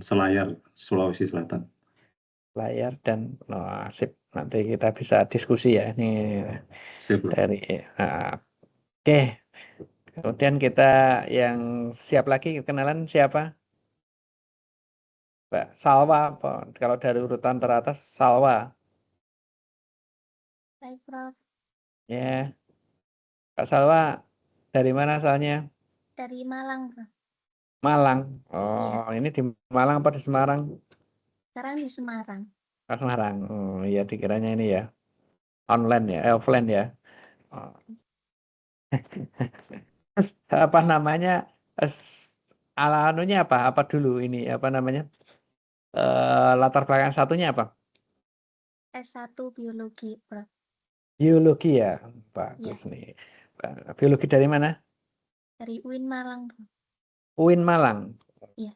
Selayar, Sulawesi Selatan. Layar dan asip. Nanti kita bisa diskusi ya ini Siap, Bro. dari. Oke. Kemudian kita yang siap lagi kenalan siapa? Mbak Salwa apa? Kalau dari urutan teratas Salwa. Baik, Prof. Ya. Kak Salwa dari mana asalnya? Dari Malang, Prof. Malang. Iya. Oh, ini di Malang apa di Semarang? Sekarang di Semarang. Oh, Semarang. Oh, iya dikiranya ini ya. Online ya, offline ya. Oh. Terus, apa namanya? Ala anunya apa? Apa dulu ini? Apa namanya? Latar belakang satunya apa? S1 Biologi, Prof. Biologi ya. Iya. Bagus nih. Biologi dari mana? Dari UIN Malang, Prof. UIN Malang. Iya.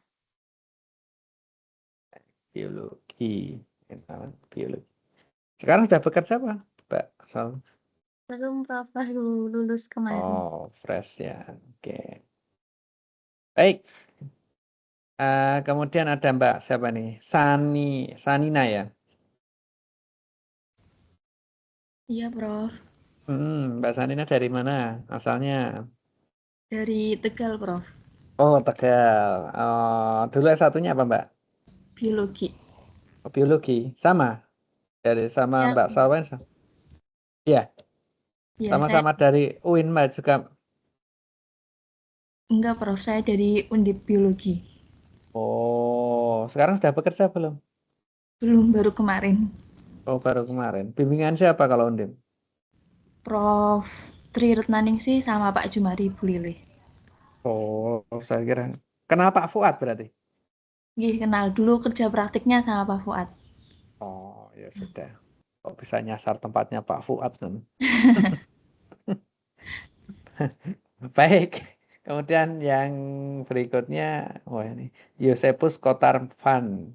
Biologi. Biologi. Sekarang sudah bekerja apa, Mbak Sal? Belum, Prof. Baru lulus kemarin. Oh, fresh ya. Oke. Baik. Kemudian ada Mbak siapa nih? Sanina ya. Iya, Prof. Mbak Sanina dari mana asalnya? Dari Tegal, Prof. Oh, Tegal. Dulu S1-nya apa, Mbak? Biologi. Oh, biologi. Sama? Dari sama Iya, Mbak Salwen? Iya. ya, Sama-sama dari UIN Mbak juga. enggak, Prof. Saya dari Undip Biologi. Oh, sekarang sudah bekerja belum? Belum, baru kemarin. Oh, baru kemarin. Bimbingan siapa kalau Undip? Prof. Tri Retnaningsih sama Pak Jumari Bulilih. Oh, saya kira. Kenal Pak Fuad berarti? Gih, kenal dulu kerja praktiknya sama Pak Fuad. Oh, ya sudah. Kok bisa nyasar tempatnya Pak Fuad? Baik. Kemudian yang berikutnya, ini Yosepus Kotarvan.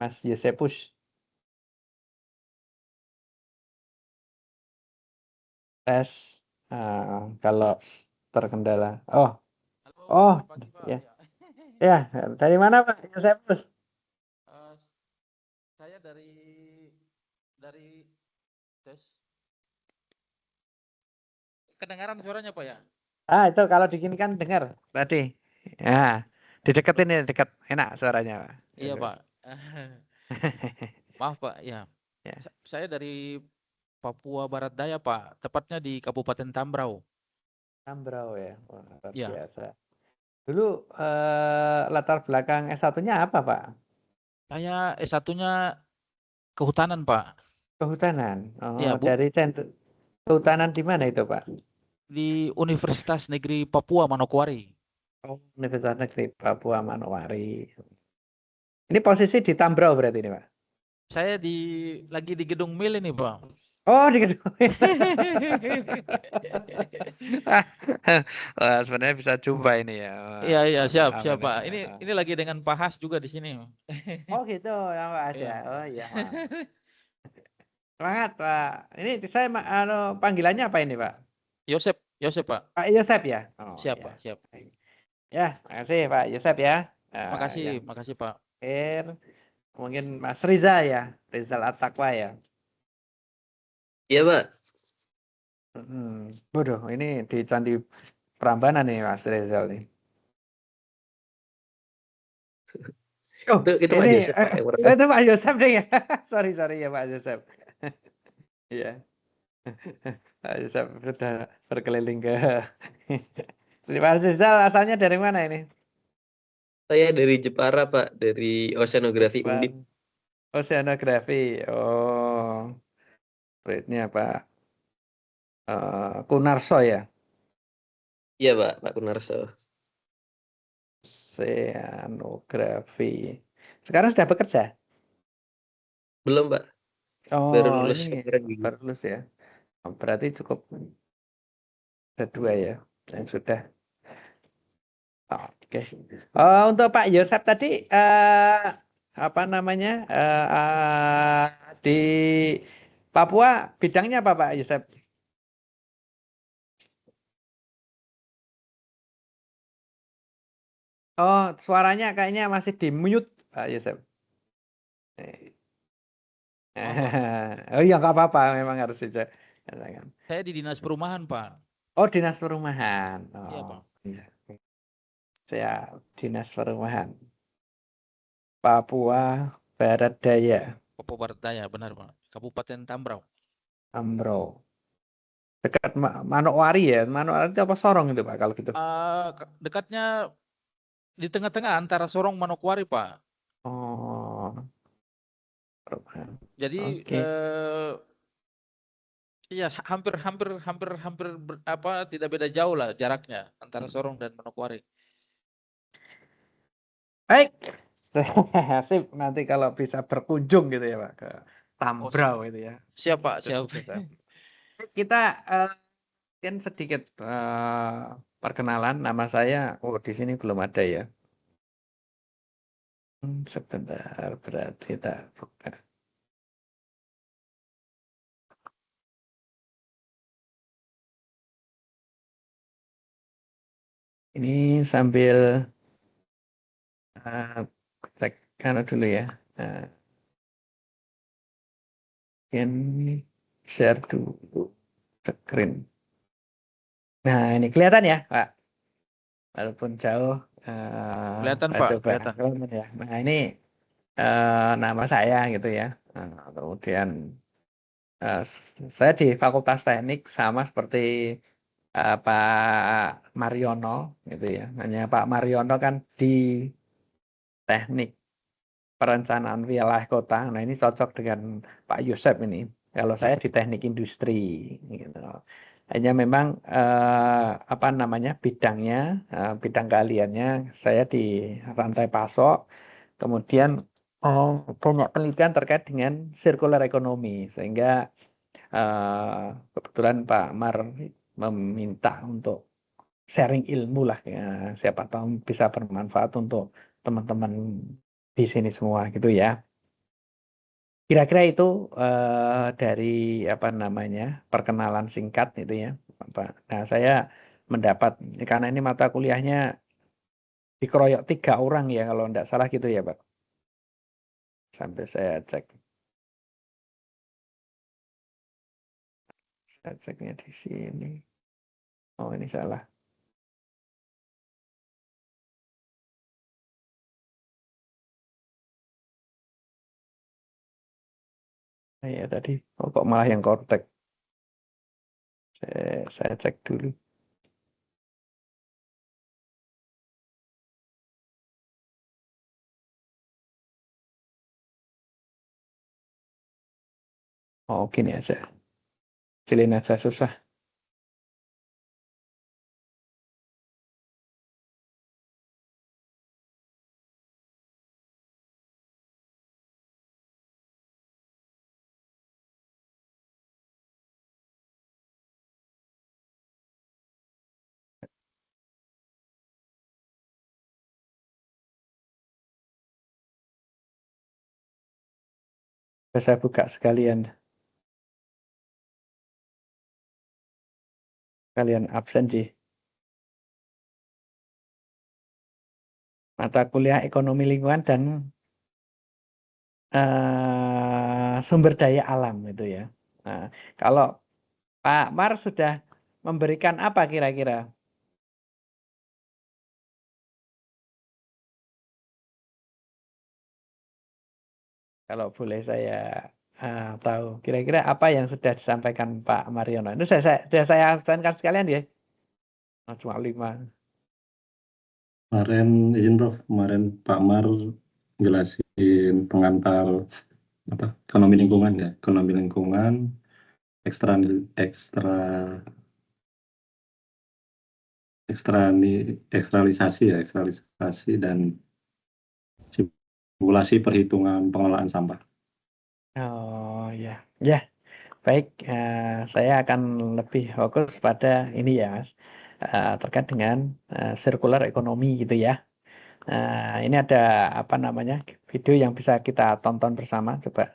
Mas Yosepus. Tes kalau terkendala. Oh, Halo, pagi Pak. ya. Ya, dari mana Pak Yosepus? Saya dari tes. Kedengaran suaranya Pak ya? Itu kalau digini kan dengar tadi. Ya, dideketin ya, dekat. Enak suaranya Pak. Iya Pak. Maaf Pak, ya. Ya. Saya dari Papua Barat Daya Pak, tepatnya di Kabupaten Tambrau. Tambrau ya, wah, luar Ya. biasa. Dulu latar belakang S1-nya apa Pak? Saya S1-nya kehutanan Pak. Kehutanan. Ya, Bu. Dari kehutanan di mana itu Pak? Di Universitas Negeri Papua Manokwari. Oh, Universitas Negeri Papua Manokwari. Ini posisi di Tambrau berarti ini Pak? Saya lagi di gedung mil ini Pak. Oh, di gedung. Wah, sebenarnya bisa jumpa ini ya. Iya, siap Aman Pak. ya. Ini lagi dengan Pak Has juga di sini. Oh gitu, ya Pak As Iya. ya. Oh iya. Semangat Pak. Ini saya panggilannya apa ini Pak? Yosep Pak. Pak Yosep ya. Oh Siap iya. Pak, siap. Ya, makasih Pak Yosep ya. Makasih Pak. Mungkin Mas Riza ya, Rizal At-Taqwa ya. Iya Pak. Bodoh, ini di Candi Prambanan nih Mas Rizal nih. Oh, itu Pak ini, Joseph. itu Pak Yosep deh ya. sorry ya Pak Yosep. Iya. Pak Yosep sudah berkeliling ke. Pak Rizal asalnya dari mana ini? Saya dari Jepara Pak, dari Oceanografi Undip. Oceanografi. Oh, grade-nya Pak Kunarso ya? Iya Pak Kunarso. Oceanografi. Sekarang sudah bekerja? Belum Pak. Oh, baru lulus ini kemarin gitu. baru lulus ya. Berarti cukup ada 2 ya yang sudah. Oke. Untuk Pak Yosep tadi apa namanya di Papua bidangnya apa Pak Yosep? Oh, suaranya kayaknya masih di mute, Pak Yusuf. Maaf, Pak. Oh iya, nggak apa-apa, memang harus dinyalakan. Saya di dinas perumahan, Pak. Oh, dinas perumahan. Iya, Oh, Pak. iya. Saya dinas perumahan Papua Barat Daya, Papua Barat Daya, benar, Pak. Kabupaten Tambrau. Amro. Dekat Manokwari ya. Manokwari itu apa Sorong itu, Pak, kalau gitu? Dekatnya di tengah-tengah antara Sorong Manokwari, Pak. Oh, perumahan. Jadi Oke. iya hampir tidak beda jauh lah jaraknya antara Sorong dan Manokwari. Baik. Sip, nanti kalau bisa berkunjung gitu ya, Pak, ke Oh, Tambrau itu ya. siap, Pak, siap. Kita mungkin sedikit perkenalan. Nama saya, oh di sini belum ada ya. Sebentar, berarti tak buka. Ini sambil cek karena dulu ya. Ini share dulu screen. Nah, ini kelihatan ya, Pak. Walaupun jauh. Kelihatan, Saya Pak, coba kelihatan. kelihatan ya. Nah, ini nama saya gitu ya. Nah, kemudian saya di Fakultas Teknik sama seperti Pak Mariono gitu ya. Hanya Pak Mariono kan di Teknik Perencanaan Wilayah Kota. Nah, ini cocok dengan Pak Yusuf ini. Kalau saya di Teknik Industri gitu. Hanya memang apa namanya bidangnya, bidang keahliannya saya di rantai pasok. Kemudian banyak penelitian terkait dengan circular economy sehingga kebetulan Pak Mar meminta untuk sharing ilmu lah ya. Siapa tahu bisa bermanfaat untuk teman-teman di sini semua gitu ya. Kira-kira itu dari apa namanya perkenalan singkat itu ya, Pak. Nah, saya mendapat karena ini mata kuliahnya dikeroyok 3 orang ya kalau tidak salah gitu ya, Pak. Sampai saya cek. Saya ceknya di sini. Oh, ini salah. Nah, ya tadi. Oh, kok malah yang kortek. Saya cek dulu. Oh, gini aja. Kecilin aja susah. Saya buka sekalian. Kalian absen sih. Mata kuliah ekonomi lingkungan dan sumber daya alam itu ya. Nah, kalau Pak Mar sudah memberikan apa kira-kira? Kalau boleh saya tahu, kira-kira apa yang sudah disampaikan Pak Mariono? Itu sudah saya absenkan sekalian ya. Oh, cuma 5. Kemarin izin Prof, kemarin Pak Mar jelasin pengantar apa ekonomi lingkungan ya, ekonomi lingkungan, ekstra ekstralisasi dan simulasi perhitungan pengelolaan sampah. Oh ya, ya baik. Saya akan lebih fokus pada ini ya, Mas, terkait dengan circular economy gitu ya. Ini ada apa namanya video yang bisa kita tonton bersama. Coba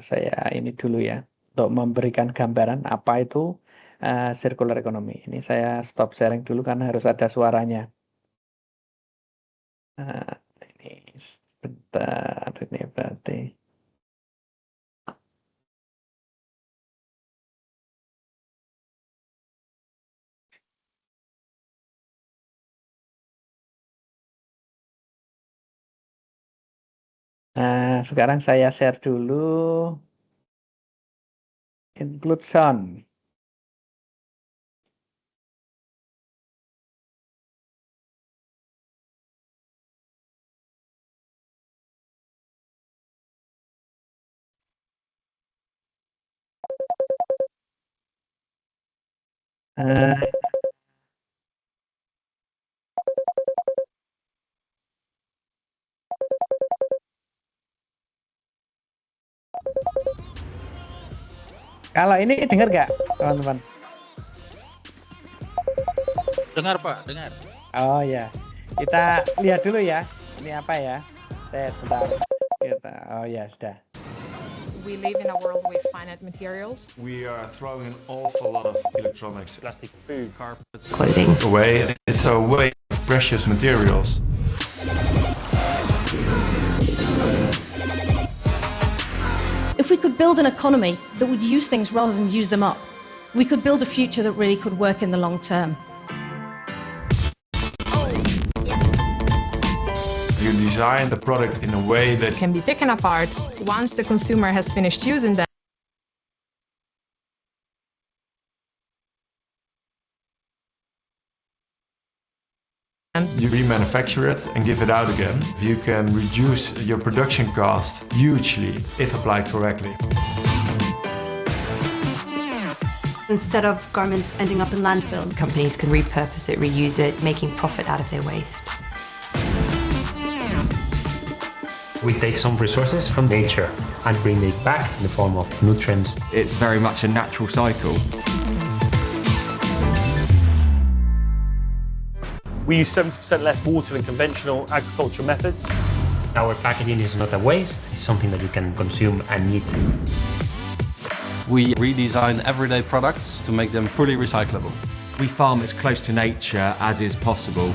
saya ini dulu ya untuk memberikan gambaran apa itu circular economy. Ini saya stop sharing dulu karena harus ada suaranya. Ini sebentar, ini berarti. Nah, sekarang saya share dulu inclusion. Kalau ini dengar nggak, teman-teman? Dengar Pak, dengar. Oh ya, kita lihat dulu ya. Ini apa ya? Sebentar. Oh ya, sudah. We live in a world with finite materials. We are throwing an awful lot of electronics, plastic, food, carpets, clothing away. It's a waste of precious materials. If we could build an economy that would use things rather than use them up, we could build a future that really could work in the long term. You design the product in a way that Can be taken apart once the consumer has finished using them. you remanufacture it and give it out again. You can reduce your production cost hugely if applied correctly. Instead of garments ending up in landfill, companies can repurpose it, reuse it, making profit out of their waste. We take some resources from nature and bring it back in the form of nutrients. It's very much a natural cycle. We use 70% less water than conventional agricultural methods. Our packaging is not a waste, it's something that you can consume and eat. We redesign everyday products to make them fully recyclable. We farm as close to nature as is possible.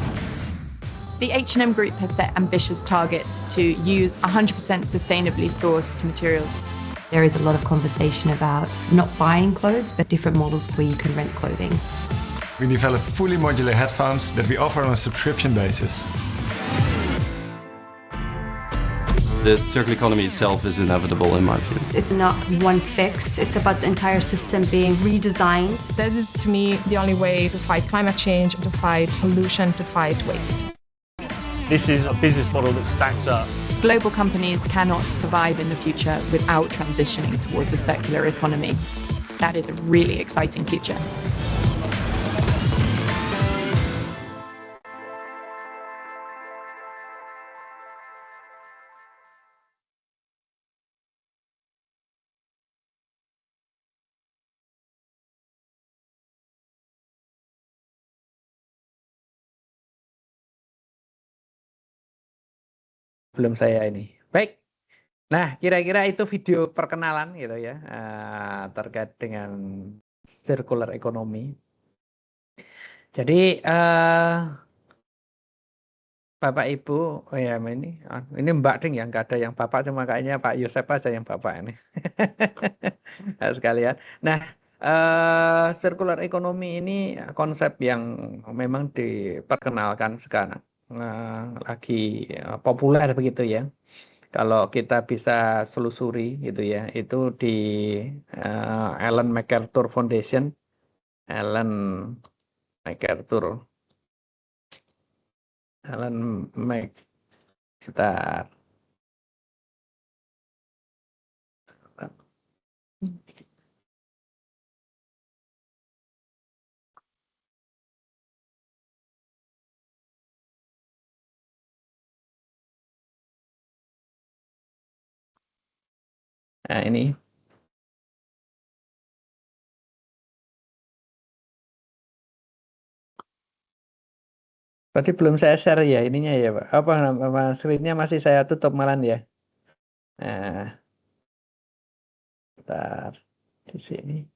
The H&M Group has set ambitious targets to use 100% sustainably sourced materials. There is a lot of conversation about not buying clothes, but different models where you can rent clothing. We develop fully modular headphones that we offer on a subscription basis. The circular economy itself is inevitable in my view. It's not one fix, it's about the entire system being redesigned. This is, to me, the only way to fight climate change, to fight pollution, to fight waste. This is a business model that stacks up. Global companies cannot survive in the future without transitioning towards a circular economy. That is a really exciting future. Belum saya ini. Baik. Nah, kira-kira itu video perkenalan gitu ya, terkait dengan circular economy. Jadi Bapak Ibu, oh ya ini Mbak Ding ya, nggak ada yang Bapak, cuma kayaknya Pak Yosep aja yang Bapak ini. Sekalian. Nah, circular economy ini konsep yang memang diperkenalkan sekarang. Lagi populer begitu ya. Kalau kita bisa selusuri gitu ya, itu di Ellen MacArthur Foundation. Sebentar. Nah, ini. Berarti belum saya share ya ininya ya, Pak. Apa nama screen-nya masih saya tutup malam ya. Nah. Bentar. Di sini.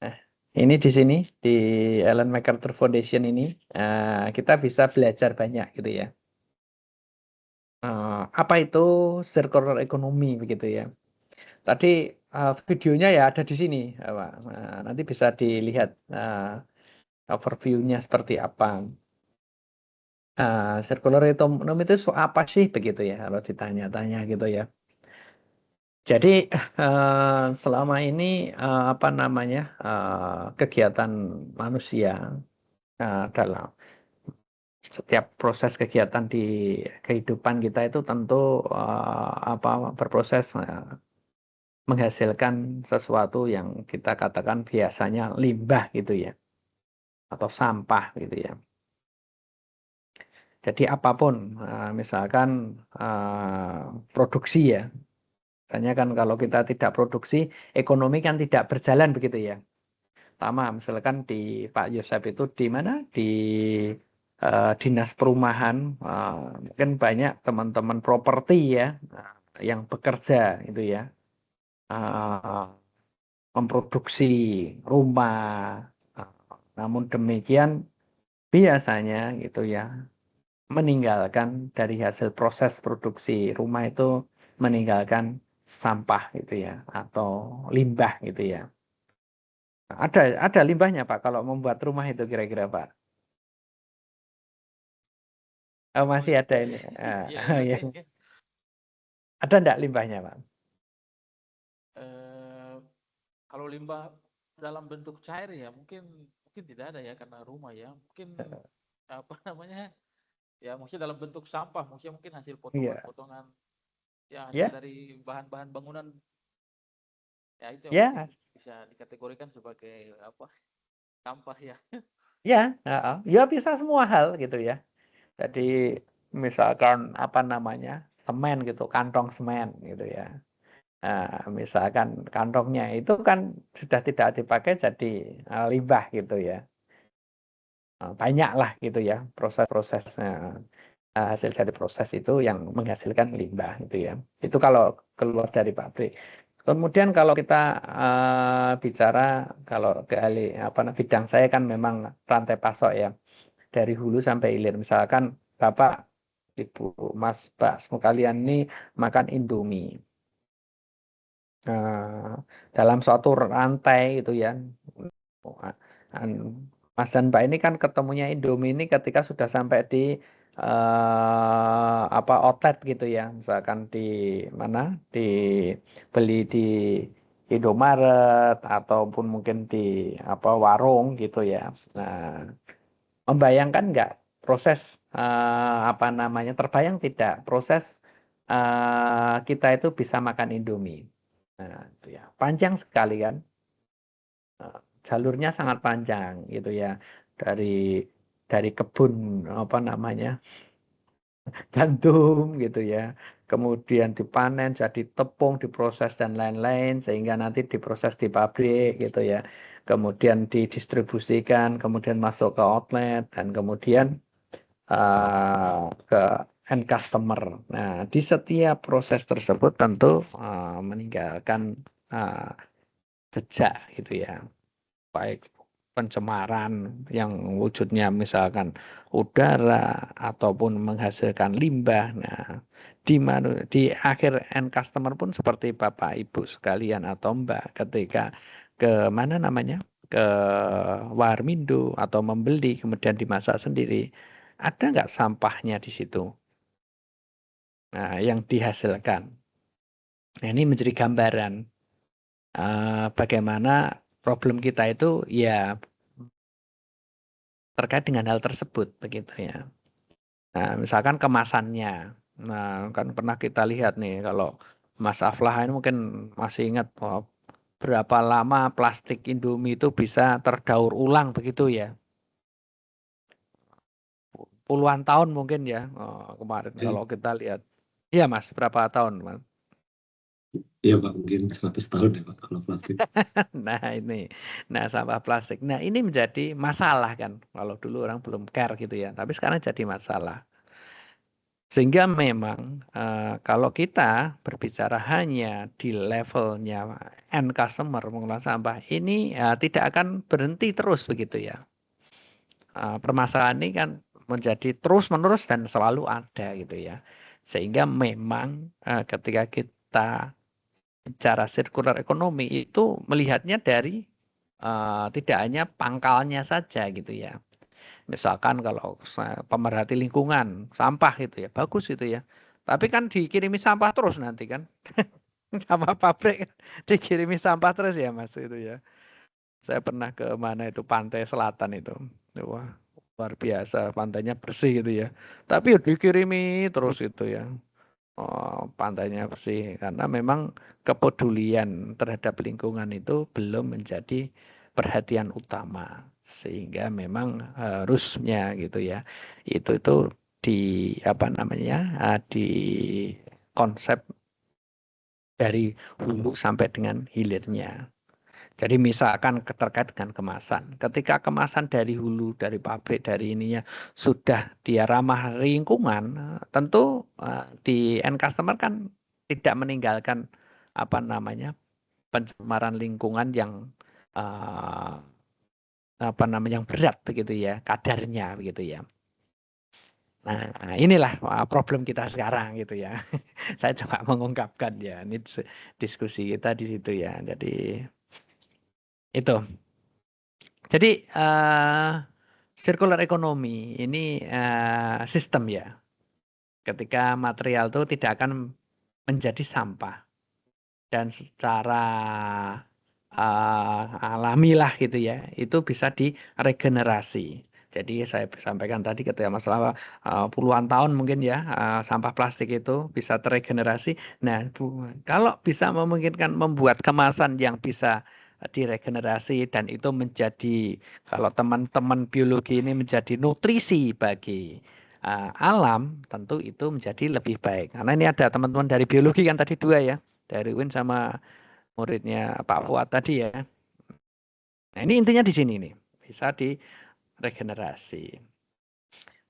Nah, ini di sini di Ellen MacArthur Foundation ini kita bisa belajar banyak gitu ya. Apa itu circular economy begitu ya. Tadi videonya ya ada di sini, Pak. Nanti bisa dilihat overview-nya seperti apa. Circular economy itu apa sih begitu ya kalau ditanya-tanya gitu ya. Jadi selama ini apa namanya kegiatan manusia dalam setiap proses kegiatan di kehidupan kita itu tentu berproses menghasilkan sesuatu yang kita katakan biasanya limbah gitu ya atau sampah gitu ya. Jadi apapun misalkan produksi ya. Misalnya kan kalau kita tidak produksi, ekonomi kan tidak berjalan begitu ya. Pertama, misalkan di Pak Yosep itu di mana? Di dinas perumahan, mungkin banyak teman-teman properti ya yang bekerja itu ya, memproduksi rumah. Namun demikian biasanya gitu ya, meninggalkan dari hasil proses produksi rumah itu meninggalkan sampah gitu ya atau limbah gitu ya. Ada limbahnya Pak kalau membuat rumah itu kira-kira Pak. Oh, masih ada ini. Ya. Ada enggak limbahnya Pak? Kalau limbah dalam bentuk cair ya mungkin tidak ada ya karena rumah ya. Mungkin apa namanya? Ya mungkin dalam bentuk sampah, mungkin hasil potongan-potongan ya hasil dari bahan-bahan bangunan. Ya itu yang bisa dikategorikan sebagai apa? Sampah ya. Ya bisa semua hal gitu ya. Jadi misalkan apa namanya? Semen gitu, kantong semen gitu ya. Nah, misalkan kantongnya itu kan sudah tidak dipakai jadi limbah gitu ya. Banyak lah gitu ya proses-prosesnya. Hasil dari proses itu yang menghasilkan limbah gitu ya. Itu kalau keluar dari pabrik. Kemudian kalau kita bicara kalau ke bidang saya kan memang rantai pasok ya. Dari hulu sampai hilir. Misalkan Bapak, Ibu, Mas, Pak, semua kalian ini makan Indomie. Dalam suatu rantai gitu ya. Mas dan Mbak ini kan ketemunya Indomie ini ketika sudah sampai di outlet gitu ya, misalkan di mana dibeli di Indomaret ataupun mungkin di warung gitu ya. Nah, membayangkan nggak proses terbayang tidak proses kita itu bisa makan Indomie. Nah, itu ya panjang sekali kan. Jalurnya sangat panjang gitu ya dari kebun gandum gitu ya, kemudian dipanen jadi tepung, diproses dan lain-lain sehingga nanti diproses di pabrik gitu ya, kemudian didistribusikan, kemudian masuk ke outlet dan kemudian ke end customer. Nah, di setiap proses tersebut tentu meninggalkan jejak gitu ya, baik pencemaran yang wujudnya misalkan udara ataupun menghasilkan limbah. Nah, di akhir end customer pun seperti Bapak Ibu sekalian atau Mbak ketika ke mana namanya ke Warmindo atau membeli kemudian dimasak sendiri, ada nggak sampahnya di situ? Nah, yang dihasilkan. Nah, ini menjadi gambaran bagaimana problem kita itu ya terkait dengan hal tersebut begitu ya. Nah, misalkan kemasannya. Nah, kan pernah kita lihat nih kalau Mas Aflah ini mungkin masih ingat berapa lama plastik Indomie itu bisa terdaur ulang begitu ya. Puluhan tahun mungkin ya kemarin kalau kita lihat. Iya Mas, berapa tahun Mas? Iya Pak, mungkin 100 tahun ya Pak kalau plastik. Nah sampah plastik. Nah ini menjadi masalah kan. Kalau dulu orang belum care gitu ya, tapi sekarang jadi masalah. Sehingga memang kalau kita berbicara hanya di levelnya end customer mengelola sampah ini tidak akan berhenti terus begitu ya. Permasalahan ini kan menjadi terus-menerus dan selalu ada gitu ya. Sehingga memang ketika kita bicara circular economy itu melihatnya dari tidak hanya pangkalnya saja gitu ya. Misalkan kalau pemerhati lingkungan, sampah gitu ya, bagus itu ya. Tapi kan dikirimi sampah terus nanti kan. Sama pabrik dikirimi sampah terus ya Mas itu ya. Saya pernah ke mana itu pantai selatan itu. Wah, luar biasa, pantainya bersih gitu ya. Tapi ya dikirimi terus itu ya. Oh, pantainya bersih karena memang kepedulian terhadap lingkungan itu belum menjadi perhatian utama sehingga memang harusnya gitu ya itu di apa namanya di konsep dari hulu sampai dengan hilirnya. Jadi misalkan terkait dengan kemasan, ketika kemasan dari hulu, dari pabrik, dari ininya sudah dia ramah lingkungan, tentu di end customer kan tidak meninggalkan apa namanya pencemaran lingkungan yang apa namanya yang berat begitu ya, kadarnya begitu ya. Nah, inilah problem kita sekarang gitu ya. Saya coba mengungkapkan ya, ini diskusi kita di situ ya. Jadi itu. Jadi circular economy ini sistem ya. Ketika material itu tidak akan menjadi sampah dan secara alamilah gitu ya, itu bisa diregenerasi. Jadi saya sampaikan tadi ketika masalah puluhan tahun mungkin ya sampah plastik itu bisa terregenerasi. Nah, kalau bisa memungkinkan membuat kemasan yang bisa diregenerasi dan itu menjadi kalau teman-teman biologi ini menjadi nutrisi bagi alam, tentu itu menjadi lebih baik. Karena ini ada teman-teman dari biologi kan tadi dua ya, dari Win sama muridnya Pak Fuad tadi ya. Nah, ini intinya di sini nih, bisa diregenerasi.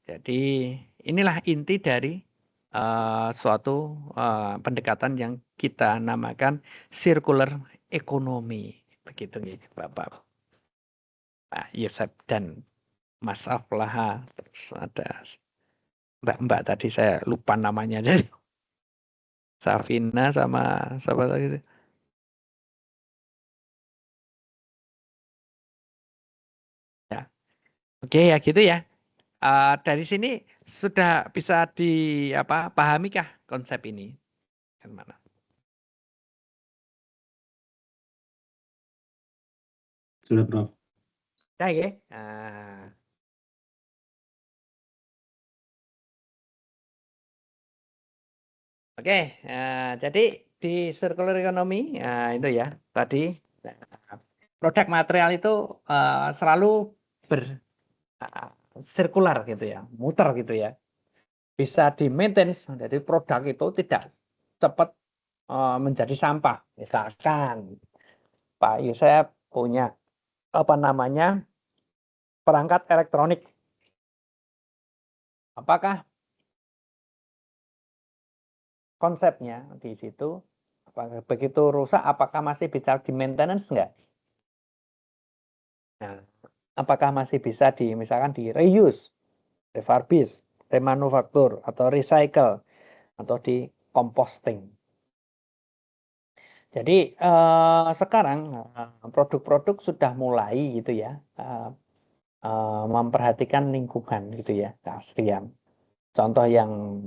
Jadi inilah inti dari suatu pendekatan yang kita namakan circular economy. Begitu nih Bapak Pak Yosep dan Mas Aflaha. Terus ada Mbak-mbak tadi saya lupa namanya. Jadi Safina sama siapa lagi? Ya. Oke ya gitu ya. Dari sini sudah bisa pahamikah konsep ini? Gimana? Sudah, Prof. Ya, ya. Oke, jadi di circular economy itu ya tadi produk material itu selalu sirkular gitu ya, muter gitu ya, bisa di maintenance. Jadi produk itu tidak cepat menjadi sampah. Misalkan Pak Yusef punya apa namanya perangkat elektronik, apakah konsepnya di situ begitu rusak apakah masih bisa di maintenance enggak? Nah, apakah masih bisa misalkan di reuse, refurbish, remanufaktur atau recycle atau di composting. Jadi sekarang produk-produk sudah mulai gitu ya memperhatikan lingkungan gitu ya, keasrian. Contoh yang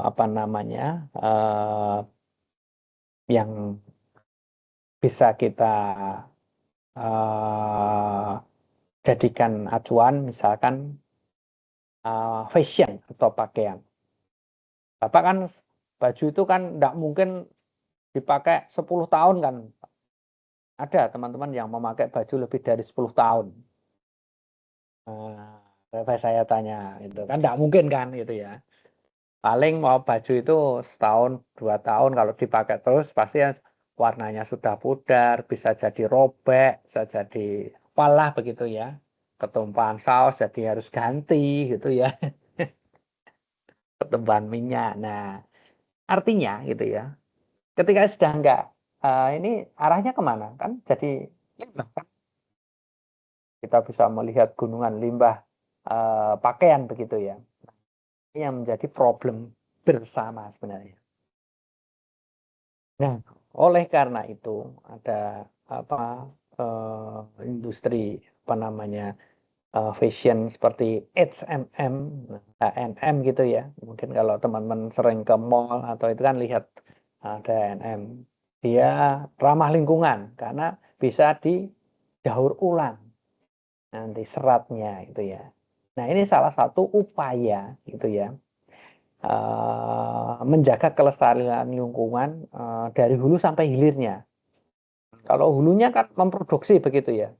apa namanya yang bisa kita jadikan acuan misalkan fashion atau pakaian. Bapak kan baju itu kan tidak mungkin dipakai 10 tahun kan. Ada teman-teman yang memakai baju lebih dari 10 tahun. Saya tanya itu kan tidak mungkin kan gitu ya. Paling mau baju itu setahun 2 tahun kalau dipakai terus pasti warnanya sudah pudar, bisa jadi robek, bisa jadi apalah begitu ya. Ketumpahan saus jadi harus ganti gitu ya. pertumbuhan minyak. Nah, artinya gitu ya, ketika sudah enggak, ini arahnya kemana? Kan jadi limbah kan. Kita bisa melihat gunungan limbah pakaian begitu ya. Ini yang menjadi problem bersama sebenarnya. Nah, oleh karena itu ada industri fashion seperti H&M, H&M gitu ya. Mungkin kalau teman-teman sering ke mall atau itu kan lihat ada H&M. Dia ramah lingkungan karena bisa didaur ulang nanti seratnya itu ya. Nah, ini salah satu upaya gitu ya. Menjaga kelestarian lingkungan dari hulu sampai hilirnya. Kalau hulunya kan memproduksi begitu ya.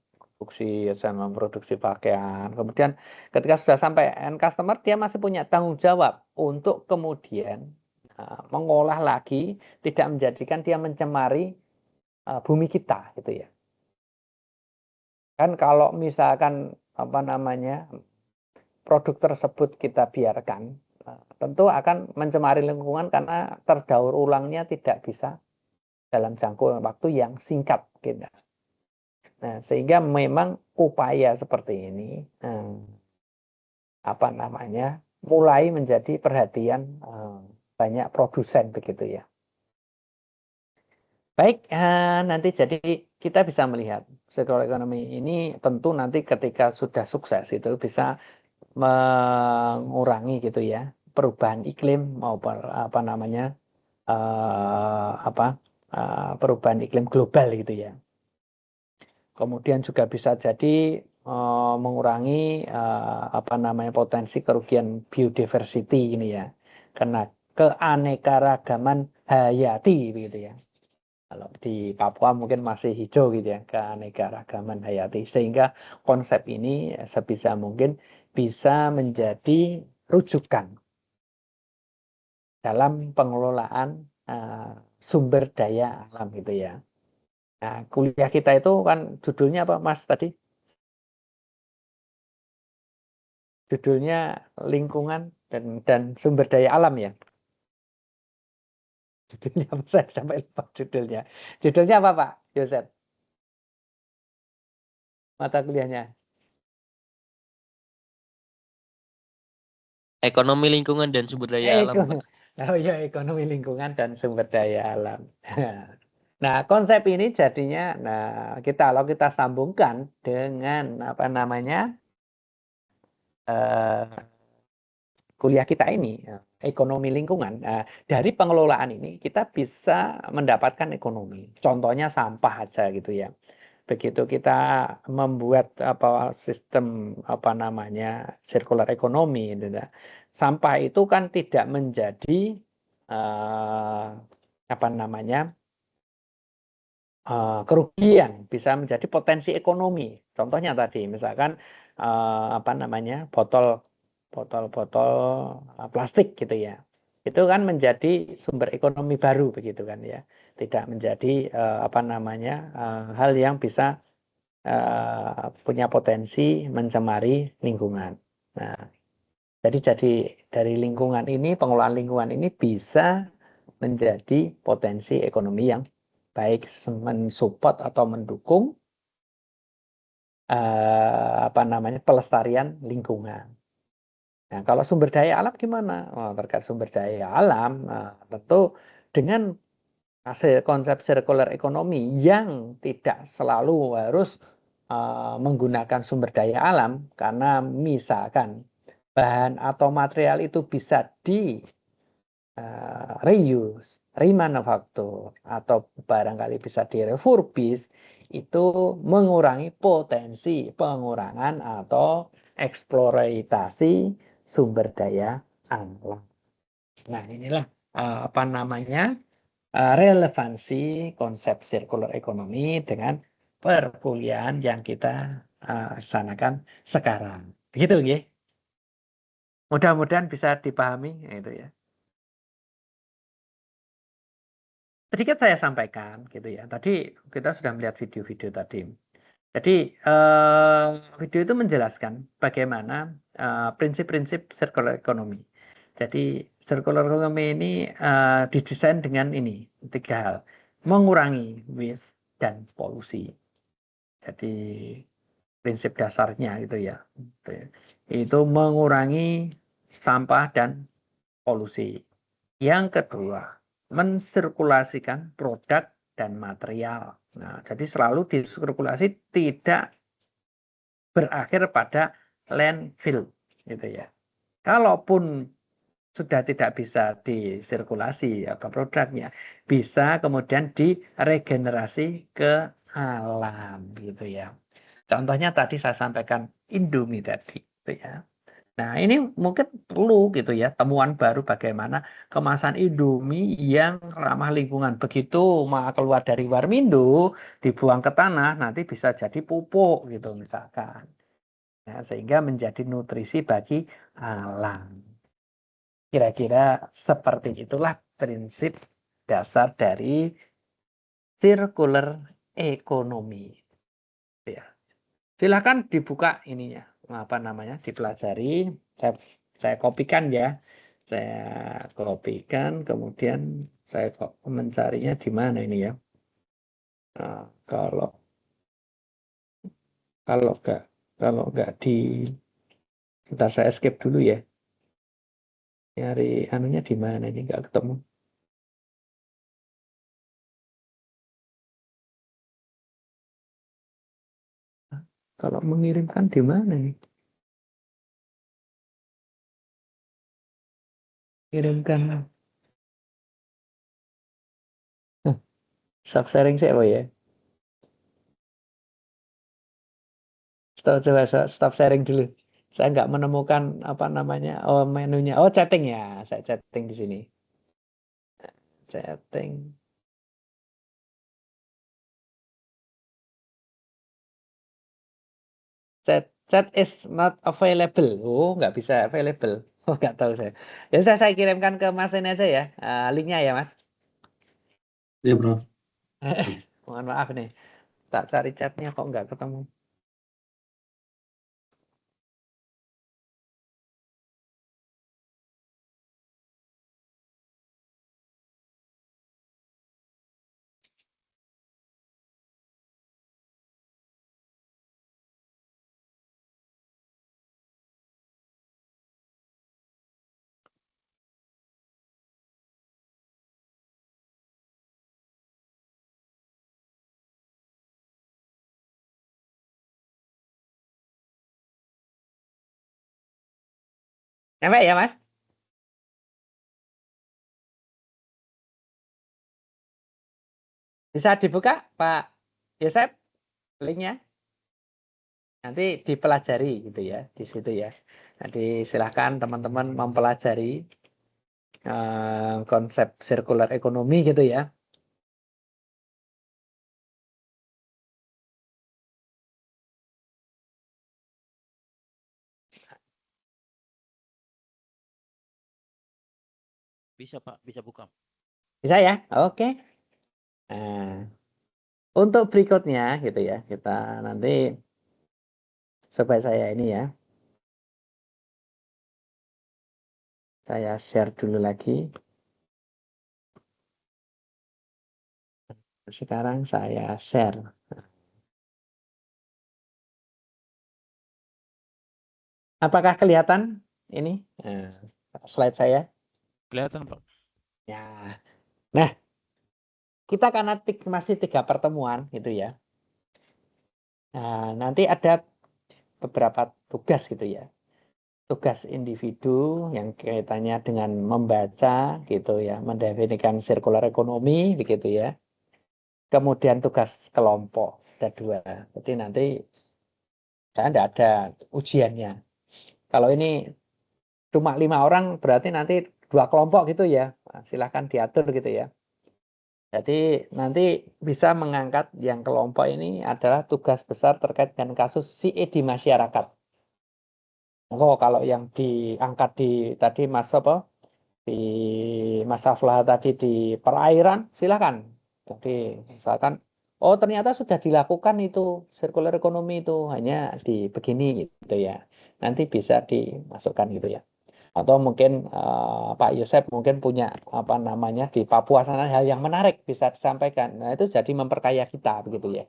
Memproduksi pakaian. Kemudian ketika sudah sampai end customer, dia masih punya tanggung jawab untuk kemudian mengolah lagi, tidak menjadikan dia mencemari bumi kita gitu ya. Kan kalau misalkan produk tersebut kita biarkan, tentu akan mencemari lingkungan karena terdaur ulangnya tidak bisa dalam jangka waktu yang singkat gitu. Nah, sehingga memang upaya seperti ini mulai menjadi perhatian banyak produsen begitu ya. Baik, nanti jadi kita bisa melihat circular economy ini tentu nanti ketika sudah sukses itu bisa mengurangi gitu ya perubahan iklim maupun perubahan iklim global gitu ya. Kemudian juga bisa jadi mengurangi potensi kerugian biodiversity ini ya, karena keanekaragaman hayati begitu ya. Kalau di Papua mungkin masih hijau gitu ya, keanekaragaman hayati, sehingga konsep ini sebisa mungkin bisa menjadi rujukan dalam pengelolaan sumber daya alam gitu ya. Nah, kuliah kita itu kan judulnya apa, Mas, tadi? Judulnya lingkungan dan sumber daya alam ya. Judulnya apa? Saya sampai lupa judulnya. Judulnya apa, Pak Yosef? Mata kuliahnya. Ekonomi lingkungan dan sumber daya alam, Pak. Oh iya, ekonomi lingkungan dan sumber daya alam. Nah, konsep ini jadinya, kalau kita sambungkan dengan kuliah kita ini, ekonomi lingkungan. Dari pengelolaan ini kita bisa mendapatkan ekonomi. Contohnya sampah aja gitu ya. Begitu kita membuat sistem circular economy, sampah itu kan tidak menjadi kerugian, bisa menjadi potensi ekonomi. Contohnya tadi misalkan botol plastik gitu ya. Itu kan menjadi sumber ekonomi baru begitu kan ya. Tidak menjadi hal yang bisa punya potensi mencemari lingkungan. Nah, jadi dari lingkungan ini, pengelolaan lingkungan ini bisa menjadi potensi ekonomi yang baik, mensupport atau mendukung pelestarian lingkungan. Nah, kalau sumber daya alam gimana? Terkait sumber daya alam, tentu dengan konsep circular economy yang tidak selalu harus menggunakan sumber daya alam, karena misalkan bahan atau material itu bisa di reuse, remanufaktur, atau barangkali bisa direfurbish, itu mengurangi potensi pengurangan atau eksploitasi sumber daya alam. Nah, inilah relevansi konsep circular economy dengan perkuliahan yang kita laksanakan sekarang. Begitu nggih. Mudah-mudahan bisa dipahami itu ya. Sedikit saya sampaikan gitu ya. Tadi kita sudah melihat video-video tadi. Jadi video itu menjelaskan bagaimana prinsip-prinsip circular economy. Jadi circular economy ini didesain dengan ini 3 hal. Mengurangi waste dan polusi. Jadi prinsip dasarnya gitu ya. Itu mengurangi sampah dan polusi. Yang kedua, mensirkulasikan produk dan material. Nah, jadi selalu disirkulasi, tidak berakhir pada landfill gitu ya. Kalaupun sudah tidak bisa disirkulasi apa produknya, bisa kemudian diregenerasi ke alam gitu ya. Contohnya tadi saya sampaikan Indomie tadi gitu ya. Nah, ini mungkin perlu gitu ya, temuan baru bagaimana kemasan Indomie yang ramah lingkungan. Begitu mau keluar dari Warmindo, dibuang ke tanah, nanti bisa jadi pupuk gitu misalkan. Nah, sehingga menjadi nutrisi bagi alam. Kira-kira seperti itulah prinsip dasar dari circular economy. Ya. Silakan dibuka ininya, apa namanya, dipelajari. Saya kopikan ya. Saya kopikan, kemudian saya mencarinya di mana ini ya. Nah, kalau nggak di, bentar saya escape dulu ya. Nyari anunya di mana ini, nggak ketemu. Kalau mengirimkan di mana nih? Kirimkan. Stop sharing saya apa ya? Stop sharing dulu. Saya nggak menemukan apa namanya, menunya. Oh, chatting ya. Saya chatting di sini. Chatting. Chat is not available. Oh, nggak bisa available. Oh, nggak tahu saya. Ya sudah, saya kirimkan ke Mas ini aja ya. Linknya ya, Mas. Iya, Bro. Mohon maaf nih. Tak cari chatnya kok nggak ketemu. Nyampe ya, Mas? Bisa dibuka, Pak Yosep, linknya? Nanti dipelajari gitu ya, di situ ya. Nanti silahkan teman-teman mempelajari konsep circular economy gitu ya. Bisa Pak, bisa buka. Bisa ya? Oke. Nah, untuk berikutnya gitu ya, kita nanti coba saya ini ya. Saya share dulu lagi. Sekarang saya share. Apakah kelihatan ini slide saya? Kelihatan Pak. Ya. Nah, kita karena masih 3 pertemuan gitu ya. Nah, nanti ada beberapa tugas gitu ya. Tugas individu yang kaitannya dengan membaca gitu ya, mendefinisikan circular economy begitu ya. Kemudian tugas kelompok ada 2. Jadi nanti saya tidak ada ujiannya. Kalau ini cuma 5 orang berarti nanti 2 kelompok gitu ya. Nah, silahkan diatur gitu ya. Jadi nanti bisa mengangkat yang kelompok ini adalah tugas besar terkait dengan kasus CE di masyarakat. Oh, kalau yang diangkat di tadi Mas apa? Di Mas Aflah tadi di perairan, silakan. Jadi misalkan, oh ternyata sudah dilakukan itu circular economy itu hanya di begini gitu ya. Nanti bisa dimasukkan gitu ya. Atau mungkin Pak Yosep mungkin punya apa namanya di Papua sana hal yang menarik bisa disampaikan. Nah, itu jadi memperkaya kita begitu ya.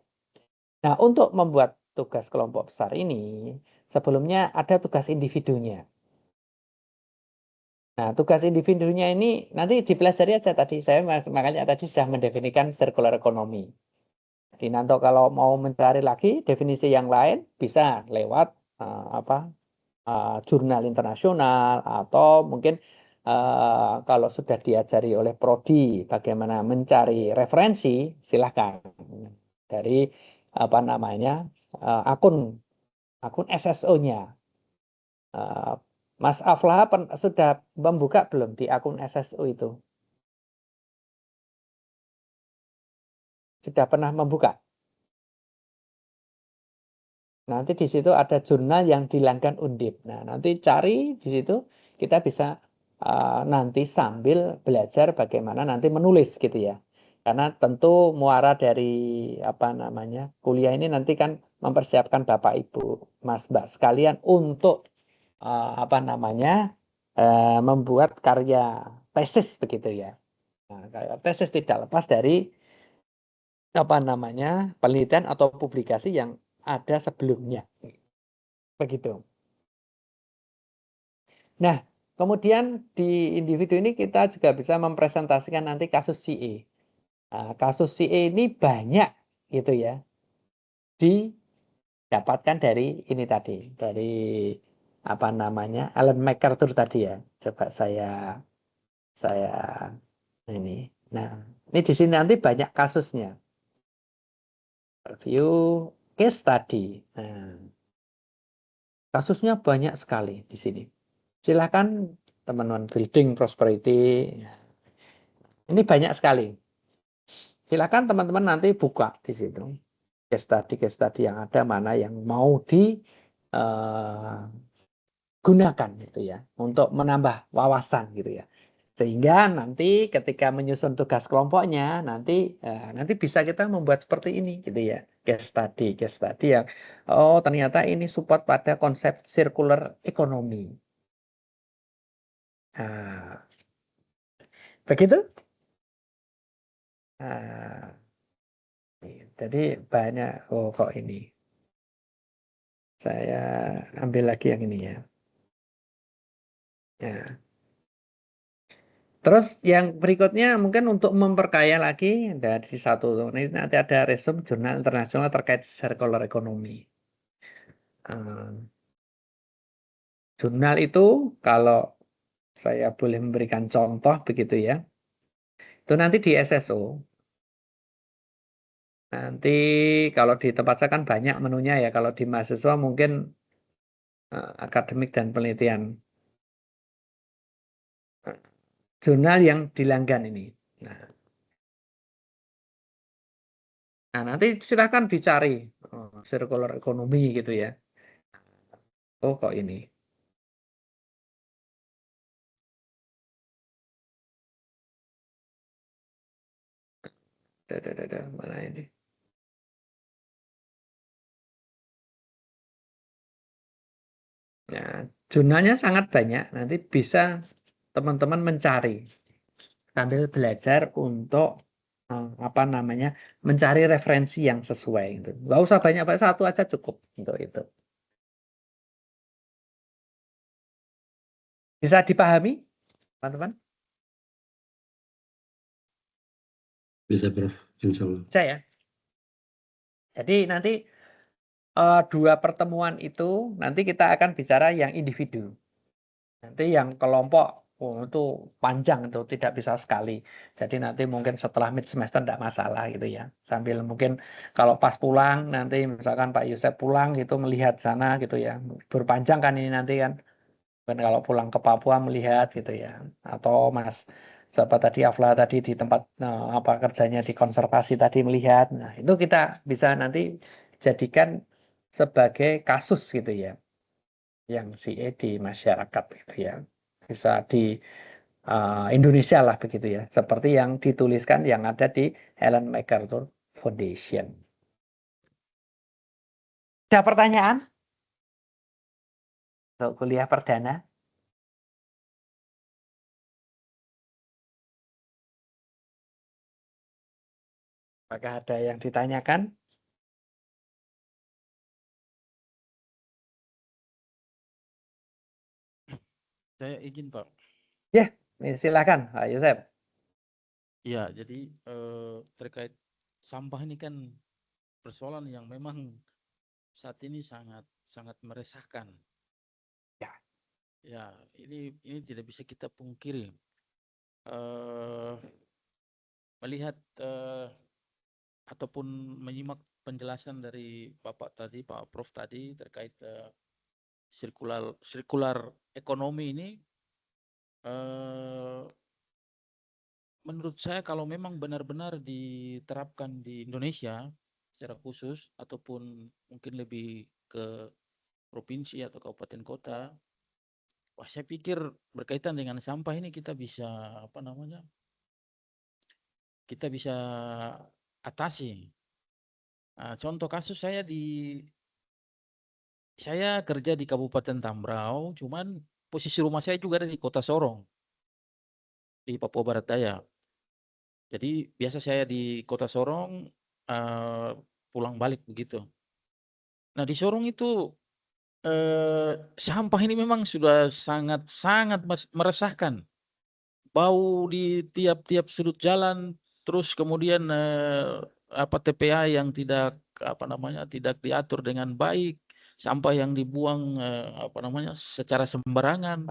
Nah, untuk membuat tugas kelompok besar ini sebelumnya ada tugas individunya. Nah, tugas individunya ini nanti dipelajari aja tadi. Saya makanya tadi sudah mendefinisikan circular economy. Jadi nanti kalau mau mencari lagi definisi yang lain bisa lewat jurnal internasional atau mungkin kalau sudah diajari oleh prodi bagaimana mencari referensi, silahkan dari apa namanya akun SSO-nya. Mas Aflah sudah membuka belum di akun SSO itu? Sudah pernah membuka? Nanti di situ ada jurnal yang dilanggan Undip. Nah, nanti cari di situ kita bisa nanti sambil belajar bagaimana nanti menulis gitu ya. Karena tentu muara dari apa namanya kuliah ini nanti kan mempersiapkan Bapak Ibu, Mas Mbak sekalian untuk apa namanya membuat karya tesis begitu ya. Nah, karya tesis tidak lepas dari apa namanya penelitian atau publikasi yang ada sebelumnya. Begitu. Nah, kemudian di individu ini kita juga bisa mempresentasikan nanti kasus CE. Nah, kasus CE ini banyak gitu ya. Didapatkan dari ini tadi, dari apa namanya? Alan MacArthur tadi ya. Coba saya ini. Nah, ini di sini nanti banyak kasusnya. Review case study. Nah, kasusnya banyak sekali di sini. Silakan teman-teman building prosperity. Ini banyak sekali. Silakan teman-teman nanti buka di situ. Case study yang ada mana yang mau digunakan gitu ya untuk menambah wawasan gitu ya. Sehingga nanti ketika menyusun tugas kelompoknya nanti bisa kita membuat seperti ini gitu ya. Case study yang ternyata ini support pada konsep circular economy. Nah, begitu? Nah, jadi banyak kok ini. Saya ambil lagi yang ini ya. Ya. Terus yang berikutnya mungkin untuk memperkaya lagi dari satu ini nanti ada resume jurnal internasional terkait circular economy. Jurnal itu kalau saya boleh memberikan contoh begitu ya. Itu nanti di SSO. Nanti kalau di tempat saya kan banyak menunya ya. Kalau di mahasiswa mungkin akademik dan penelitian. Jurnal yang dilanggan ini. Nah, nanti silahkan dicari circular economy gitu ya. Oh, kok ini. Mana ini? Ya, jurnalnya sangat banyak. Nanti bisa teman-teman mencari sambil belajar untuk apa namanya mencari referensi yang sesuai. Gitu. Nggak usah banyak-banyak, satu aja cukup untuk itu. Bisa dipahami, teman-teman? Bisa, Prof. Insya Allah. Bisa ya. Jadi nanti dua pertemuan itu nanti kita akan bicara yang individu. Nanti yang kelompok itu panjang itu tidak bisa sekali. Jadi nanti mungkin setelah mid semester tidak masalah gitu ya. Sambil mungkin kalau pas pulang nanti misalkan Pak Yosep pulang gitu melihat sana gitu ya. Berpanjang kan ini nanti kan. Dan kalau pulang ke Papua melihat gitu ya. Atau Mas siapa tadi Afla tadi di tempat apa kerjanya di konservasi tadi melihat. Nah, itu kita bisa nanti jadikan sebagai kasus gitu ya. Yang CE di masyarakat gitu ya. Bisa di Indonesia lah begitu ya. Seperti yang dituliskan yang ada di Ellen MacArthur Foundation. Ada pertanyaan? Untuk kuliah perdana? Apakah ada yang ditanyakan? Saya izin Pak. Ya, silakan Pak Yosep. Ya, jadi terkait sampah ini kan persoalan yang memang saat ini sangat sangat meresahkan. Ya. Ya, ini tidak bisa kita pungkiri. Melihat ataupun menyimak penjelasan dari Bapak tadi, Pak Prof tadi terkait sirkular ekonomi ini, menurut saya kalau memang benar-benar diterapkan di Indonesia secara khusus ataupun mungkin lebih ke provinsi atau kabupaten kota, wah saya pikir berkaitan dengan sampah ini kita bisa kita bisa atasi. Nah, contoh kasus saya kerja di Kabupaten Tambrau, cuman posisi rumah saya juga ada di Kota Sorong, di Papua Barat Daya. Jadi biasa saya di Kota Sorong pulang balik begitu. Nah di Sorong itu sampah ini memang sudah sangat meresahkan. Bau di tiap-tiap sudut jalan, terus kemudian TPA yang tidak tidak diatur dengan baik, sampah yang dibuang secara sembarangan.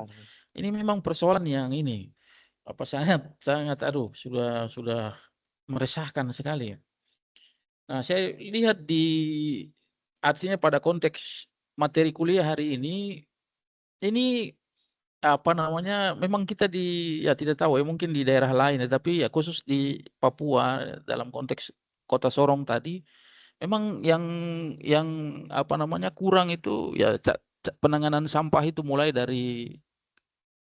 Ini memang persoalan yang ini sangat sudah meresahkan sekali. Nah, saya lihat artinya pada konteks materi kuliah hari ini memang kita tidak tahu ya, mungkin di daerah lain, tapi ya khusus di Papua dalam konteks Kota Sorong tadi memang yang kurang itu ya penanganan sampah itu mulai dari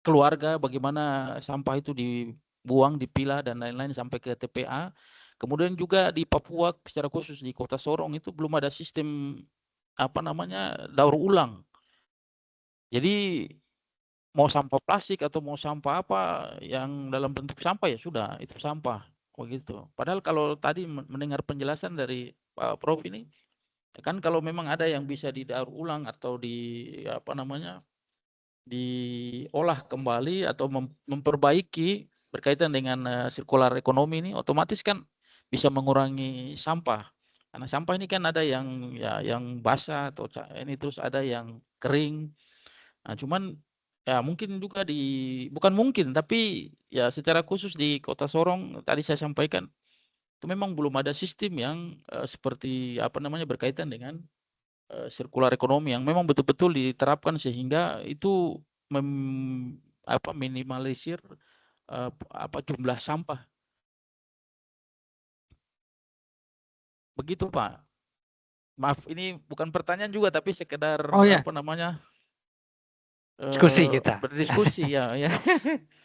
keluarga, bagaimana sampah itu dibuang, dipilah dan lain-lain sampai ke TPA. Kemudian juga di Papua secara khusus di Kota Sorong itu belum ada sistem daur ulang. Jadi mau sampah plastik atau mau sampah apa yang dalam bentuk sampah ya sudah itu sampah begitu. Padahal kalau tadi mendengar penjelasan dari Pak Prof ini kan kalau memang ada yang bisa didaur ulang atau diolah kembali atau memperbaiki berkaitan dengan sirkular ekonomi ini, otomatis kan bisa mengurangi sampah. Karena sampah ini kan ada yang basah atau ini terus ada yang kering. Nah, cuman ya mungkin juga bukan mungkin tapi ya secara khusus di Kota Sorong tadi saya sampaikan itu memang belum ada sistem yang seperti berkaitan dengan sirkular ekonomi yang memang betul-betul diterapkan sehingga itu minimalisir jumlah sampah. Begitu Pak. Maaf ini bukan pertanyaan juga tapi sekedar Diskusi kita. Berdiskusi ya.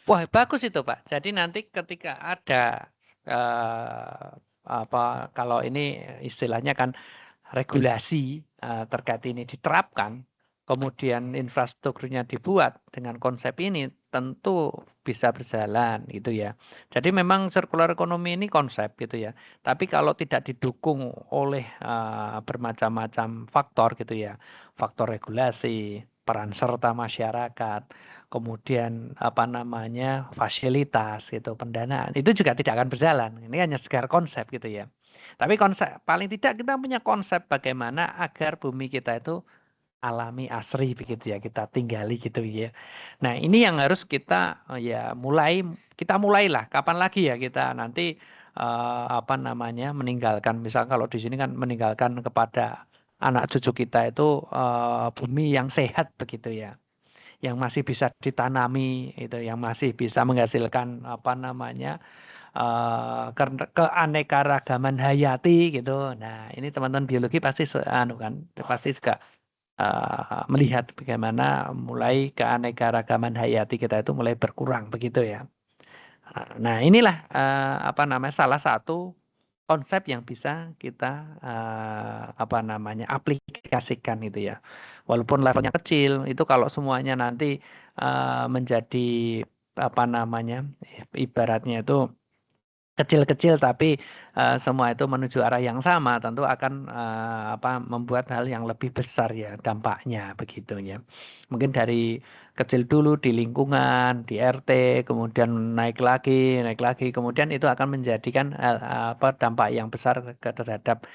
Wah bagus itu Pak. Jadi nanti ketika ada kalau ini istilahnya kan regulasi terkait ini diterapkan, kemudian infrastrukturnya dibuat dengan konsep ini tentu bisa berjalan gitu ya. Jadi memang circular economy ini konsep gitu ya. Tapi kalau tidak didukung oleh bermacam-macam faktor gitu ya, faktor regulasi, peran serta masyarakat, kemudian fasilitas gitu, pendanaan, itu juga tidak akan berjalan. Ini hanya sekedar konsep gitu ya. Tapi konsep paling tidak kita punya konsep bagaimana agar bumi kita itu alami asri begitu ya, kita tinggali gitu ya. Nah, ini yang harus kita mulailah. Kapan lagi ya kita nanti meninggalkan, misal kalau di sini kan meninggalkan kepada anak cucu kita itu bumi yang sehat begitu ya. Yang masih bisa ditanami itu, yang masih bisa menghasilkan keanekaragaman hayati gitu. Nah, ini teman-teman biologi pasti pasti juga melihat bagaimana mulai keanekaragaman hayati kita itu mulai berkurang begitu ya. Nah, inilah salah satu konsep yang bisa kita aplikasikan itu ya. Walaupun levelnya kecil, itu kalau semuanya nanti menjadi ibaratnya itu kecil-kecil tapi semua itu menuju arah yang sama, tentu akan membuat hal yang lebih besar ya dampaknya begitu ya. Mungkin dari kecil dulu di lingkungan, di RT, kemudian naik lagi, kemudian itu akan menjadikan dampak yang besar terhadap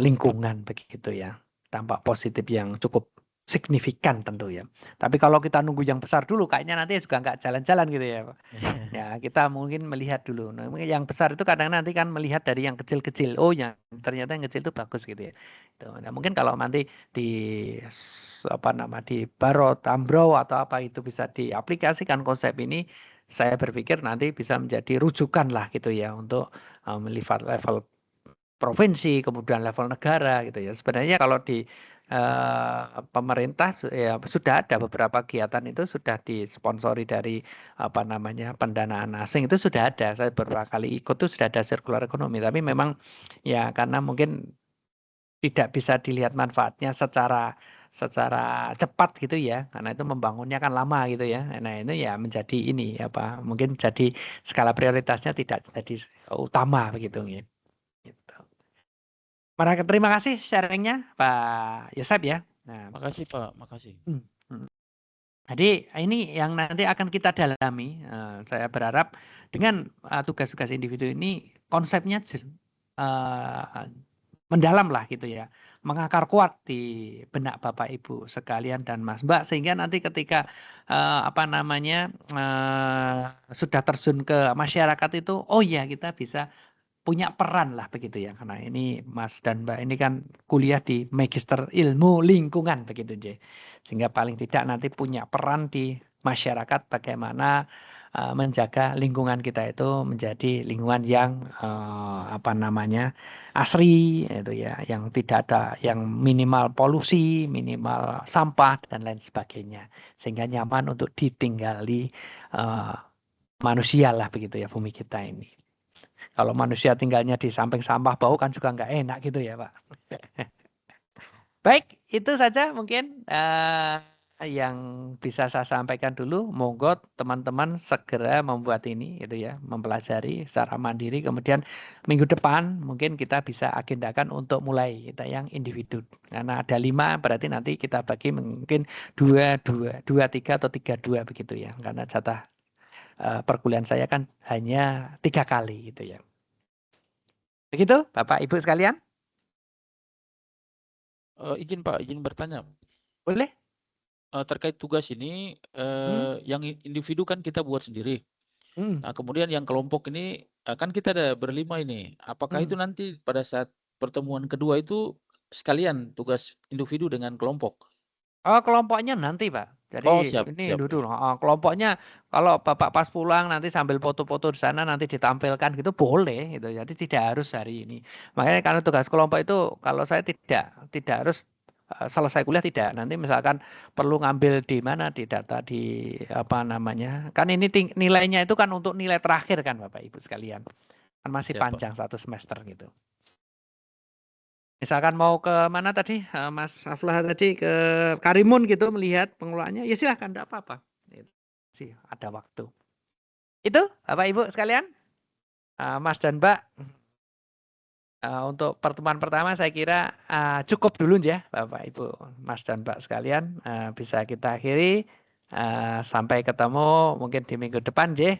lingkungan begitu ya. Dampak positif yang cukup signifikan tentu ya. Tapi kalau kita nunggu yang besar dulu, kayaknya nanti juga nggak jalan-jalan gitu ya, Pak. Ya, kita mungkin melihat dulu. Nah, yang besar itu kadang nanti kan melihat dari yang kecil-kecil. Oh, ya, ternyata yang kecil itu bagus gitu ya. Nah, mungkin kalau nanti di di Barot, Ambro atau apa itu bisa diaplikasikan konsep ini, saya berpikir nanti bisa menjadi rujukan lah gitu ya untuk melihat level provinsi, kemudian level negara gitu ya. Sebenarnya kalau di pemerintah ya sudah ada beberapa kegiatan itu sudah disponsori dari pendanaan asing, itu sudah ada. Saya beberapa kali ikut tuh sudah ada circular economy, tapi memang ya karena mungkin tidak bisa dilihat manfaatnya secara cepat gitu ya, karena itu membangunnya kan lama gitu ya. Nah itu ya menjadi ini mungkin jadi skala prioritasnya tidak jadi utama begitu ya. Terima kasih sharingnya Pak Yosep ya. Nah, makasih Pak, makasih. Jadi ini yang nanti akan kita dalami. Saya berharap dengan tugas-tugas individu ini konsepnya mendalam lah gitu ya, mengakar kuat di benak Bapak Ibu sekalian dan Mas Mbak, sehingga nanti ketika sudah terjun ke masyarakat itu, oh ya kita bisa punya peran lah begitu ya, karena ini Mas dan Mbak ini kan kuliah di Magister Ilmu Lingkungan begitu J, sehingga paling tidak nanti punya peran di masyarakat bagaimana menjaga lingkungan kita itu menjadi lingkungan yang asri itu ya, yang tidak ada, yang minimal polusi, minimal sampah dan lain sebagainya, sehingga nyaman untuk ditinggali manusia lah begitu ya bumi kita ini. Kalau manusia tinggalnya di samping sampah bau kan juga nggak enak gitu ya Pak. Baik, itu saja mungkin yang bisa saya sampaikan dulu. Monggo teman-teman segera membuat ini gitu ya, mempelajari secara mandiri. Kemudian minggu depan mungkin kita bisa agendakan untuk mulai kita yang individu. Karena ada 5 berarti nanti kita bagi mungkin 2, 3 atau 3-2 begitu ya. Karena jatah perkuliahan saya kan hanya 3 kali gitu ya. Begitu Bapak Ibu sekalian? Izin Pak, izin bertanya. Boleh. Terkait tugas ini, yang individu kan kita buat sendiri. Nah kemudian yang kelompok ini kan kita ada berlima ini. Apakah itu nanti pada saat pertemuan kedua itu sekalian tugas individu dengan kelompok? Oh, kelompoknya nanti Pak. Jadi siap, ini siap. dulu. Kelompoknya kalau Bapak pas pulang nanti sambil foto-foto di sana nanti ditampilkan gitu boleh gitu. Jadi tidak harus hari ini. Makanya karena tugas kelompok itu kalau saya tidak harus selesai kuliah tidak. Nanti misalkan perlu ngambil di mana, di data di kan ini nilainya itu kan untuk nilai terakhir kan Bapak Ibu sekalian. Kan masih panjang 1 semester gitu. Misalkan mau ke mana tadi, Mas Aflah tadi ke Karimun gitu melihat pengelolaannya, ya silahkan, enggak apa-apa. Sih ada waktu. Itu Bapak Ibu sekalian, Mas dan Mbak, untuk pertemuan pertama saya kira cukup dulu ya Bapak Ibu, Mas dan Mbak sekalian, bisa kita akhiri. Sampai ketemu mungkin di minggu depan ya.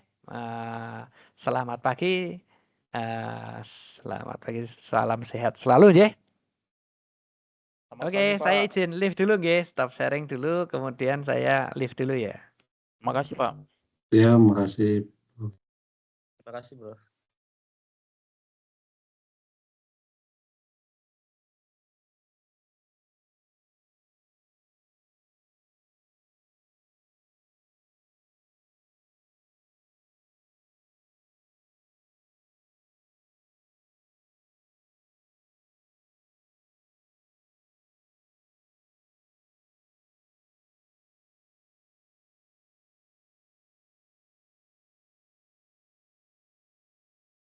Selamat pagi, salam sehat selalu ya. Oke, saya izin live dulu guys, stop sharing dulu, kemudian saya live dulu ya. Makasih Pak. Ya, makasih. Terima kasih Bro.